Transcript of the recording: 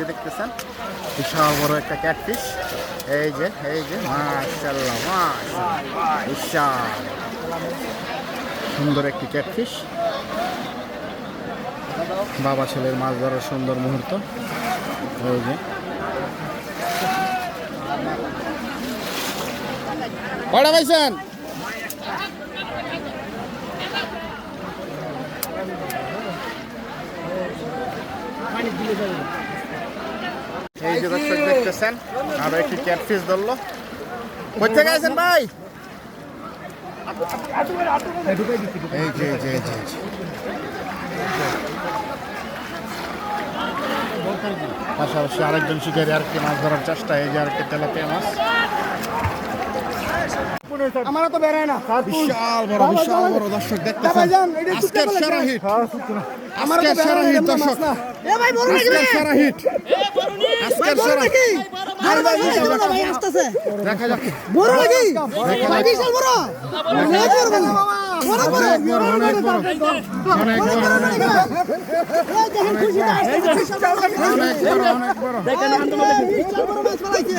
দেখতেছেন বিশাল বড় একটা ক্যাটফিশ। এই যে মাশাআল্লাহ মাশাআল্লাহ বিশাল সুন্দর একটি ক্যাটফিশ। বাবা ছেলের মাছ ধরার সুন্দর মুহূর্ত। এই যে কয়টা পাইছেন? এই যে দর্শক দেখতেছেন আরো একটি ক্যাটফিশ ধরলো। কই থেকে আছেন ভাই? এই যে পাশাপাশি আরেকজন শিকারী আরেকটি মাছ ধরার চেষ্টা। এই যে আরেকটি তেলাপিয়া মাছ। আমারও তো বেরায় না। বিশাল বড় দর্শক দেখতেছেন আজকের সেরা হিট। আজকের সেরা হিট দর্শক। এ ভাই বড় নাকি? আজকের সেরা হিট। আজকের সেরা নাকি? আরে ভাই ভাই আসতেছে। দেখা যাক বড় নাকি? ভাই বিশাল বড়। অনেক বড় অনেক বড়। দেখেন খুশি। অনেক বড়। দেখেন বিশাল বড় মাছ পালাইছে।